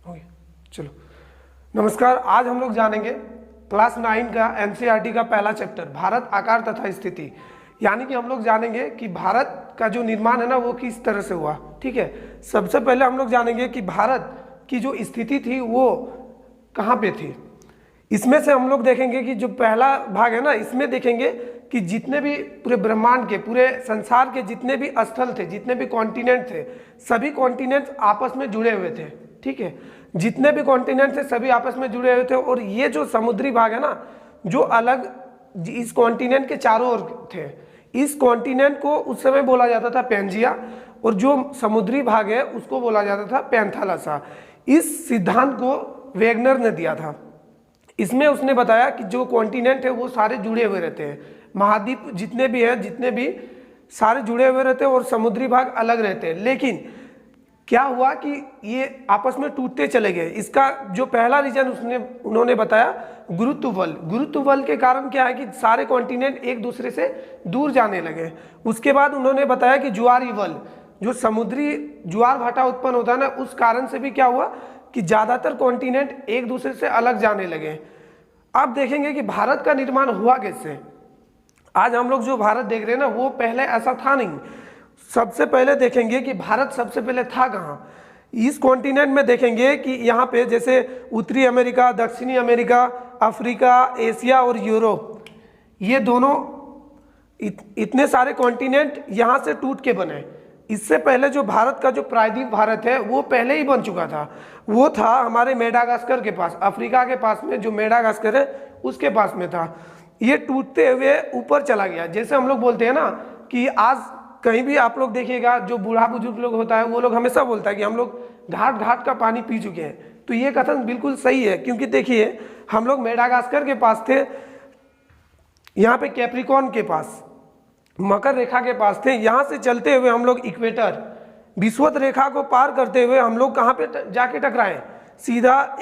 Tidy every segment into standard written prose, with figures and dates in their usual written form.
हो गया। चलो, नमस्कार। आज हम लोग जानेंगे क्लास 9 का एनसीईआरटी का पहला चैप्टर भारत आकार तथा स्थिति। यानी कि हम लोग जानेंगे कि भारत का जो निर्माण है ना वो किस तरह से हुआ। ठीक है, सबसे पहले हम लोग जानेंगे कि भारत की जो स्थिति थी वो कहाँ पे थी। इसमें से हम लोग देखेंगे कि जो पहला भाग है ना, इसमें देखेंगे कि जितने भी पूरे ब्रह्मांड के, पूरे संसार के जितने भी स्थल थे, जितने भी कॉन्टिनेंट थे, सभी कॉन्टिनेंट आपस में जुड़े हुए थे। ठीक है, जितने भी कॉन्टिनेंट थे सभी आपस में जुड़े हुए थे। और ये जो समुद्री भाग है ना, जो अलग इस कॉन्टिनेंट के चारों ओर थे, इस कॉन्टिनेंट को उस समय बोला जाता था पैंजिया, और जो समुद्री भाग है उसको बोला जाता था पैंथालसा। इस सिद्धांत को वेगनर ने दिया था। इसमें उसने बताया कि जो कॉन्टिनेंट है वो सारे जुड़े हुए रहते हैं, महाद्वीप जितने भी हैं, जितने भी सारे जुड़े हुए रहते हैं और समुद्री भाग अलग रहते हैं। लेकिन क्या हुआ कि ये आपस में टूटते चले गए। इसका जो पहला रीजन उन्होंने बताया गुरुत्व बल। गुरुत्व बल के कारण क्या है कि सारे कॉन्टिनेंट एक दूसरे से दूर जाने लगे। उसके बाद उन्होंने बताया कि ज्वारी बल, जो समुद्री ज्वार भाटा उत्पन्न होता है ना, उस कारण से भी क्या हुआ कि ज़्यादातर कॉन्टिनेंट एक दूसरे से अलग जाने लगे। अब देखेंगे कि भारत का निर्माण हुआ कैसे। आज हम लोग जो भारत देख रहे हैं ना, वो पहले ऐसा था नहीं। सबसे पहले देखेंगे कि भारत सबसे पहले था कहाँ। इस कॉन्टिनेंट में देखेंगे कि यहाँ पे जैसे उत्तरी अमेरिका, दक्षिणी अमेरिका, अफ्रीका, एशिया और यूरोप, ये दोनों इतने सारे कॉन्टिनेंट यहाँ से टूट के बने। इससे पहले जो भारत का जो प्रायद्वीप भारत है वो पहले ही बन चुका था। वो था हमारे मेडागास्कर के पास, अफ्रीका के पास में जो मेडागास्कर है उसके पास में था। ये टूटते हुए ऊपर चला गया। जैसे हम लोग बोलते हैं ना कि आज कहीं भी आप लोग देखिएगा, जो बूढ़ा बुजुर्ग लोग होता है वो लोग हमेशा बोलता है कि हम लोग घाट घाट का पानी पी चुके हैं। तो ये कथन बिल्कुल सही है, क्योंकि देखिए हम लोग मेडागास्कर के पास थे, यहाँ पे कैप्रिकॉर्न के पास, मकर रेखा के पास थे। यहाँ से चलते हुए हम लोग इक्वेटर, विषुवत रेखा को पार करते हुए हम लोग कहाँ पे जाके टकराए, सीधा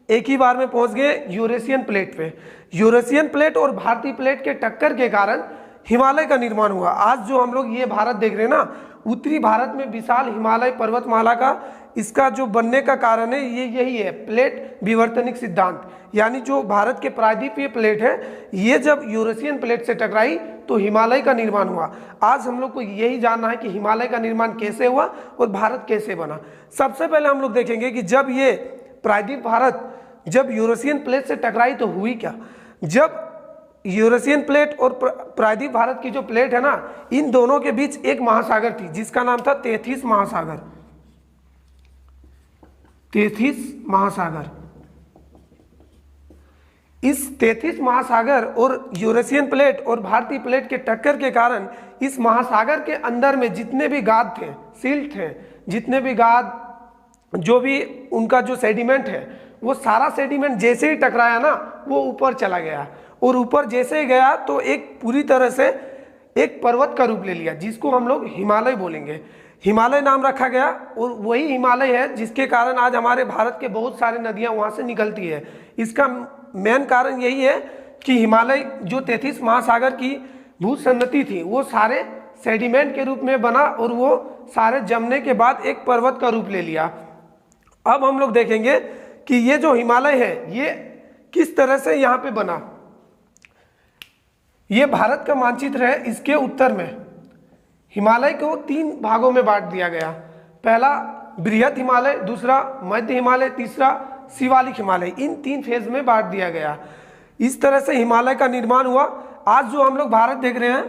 एक ही बार में पहुँच गए यूरेशियन प्लेट पे। यूरेशियन प्लेट और भारतीय प्लेट के टक्कर के कारण हिमालय का निर्माण हुआ। आज जो हम लोग ये भारत देख रहे हैं ना, उत्तरी भारत में विशाल हिमालय पर्वतमाला का, इसका जो बनने का कारण है ये यही है, प्लेट विवर्तनिक सिद्धांत। यानी जो भारत के प्रायद्वीपीय प्लेट है, ये जब यूरेशियन प्लेट से टकराई तो हिमालय का निर्माण हुआ। आज हम लोग को यही जानना है कि हिमालय का निर्माण कैसे हुआ और भारत कैसे बना। सबसे पहले हम लोग देखेंगे कि जब ये प्रायद्वीप भारत जब यूरेशियन प्लेट से टकराई तो हुई क्या। जब यूरेशियन प्लेट और प्रायद्वीप भारत की जो प्लेट है ना, इन दोनों के बीच एक महासागर थी जिसका नाम था तेथिस महासागर। तेथिस महासागर। इस तेथिस महासागर और यूरेशियन प्लेट और भारतीय प्लेट के टक्कर के कारण इस महासागर के अंदर में जितने भी गाद थे, सिल्ट थे, जितने भी गाद, जो भी उनका जो सेडिमेंट है, वो सारा सेडिमेंट जैसे ही टकराया ना वो ऊपर चला गया। और ऊपर जैसे ही गया तो एक पूरी तरह से एक पर्वत का रूप ले लिया, जिसको हम लोग हिमालय बोलेंगे। हिमालय नाम रखा गया और वही हिमालय है जिसके कारण आज हमारे भारत के बहुत सारे नदियां वहां से निकलती है। इसका मेन कारण यही है कि हिमालय जो तेथिस महासागर की भूसन्नति थी वो सारे सेडिमेंट के रूप में बना और वो सारे जमने के बाद एक पर्वत का रूप ले लिया। अब हम लोग देखेंगे कि ये जो हिमालय है ये किस तरह से यहाँ पे बना। ये भारत का मानचित्र है। इसके उत्तर में हिमालय को 3 भागों में बांट दिया गया। पहला बृहद हिमालय, दूसरा मध्य हिमालय, तीसरा शिवालिक हिमालय। इन 3 फेज में बांट दिया गया। इस तरह से हिमालय का निर्माण हुआ। आज जो हम लोग भारत देख रहे हैं,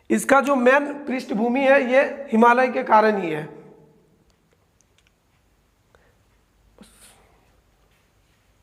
इसका जो मेन पृष्ठभूमि है ये हिमालय के कारण ही है।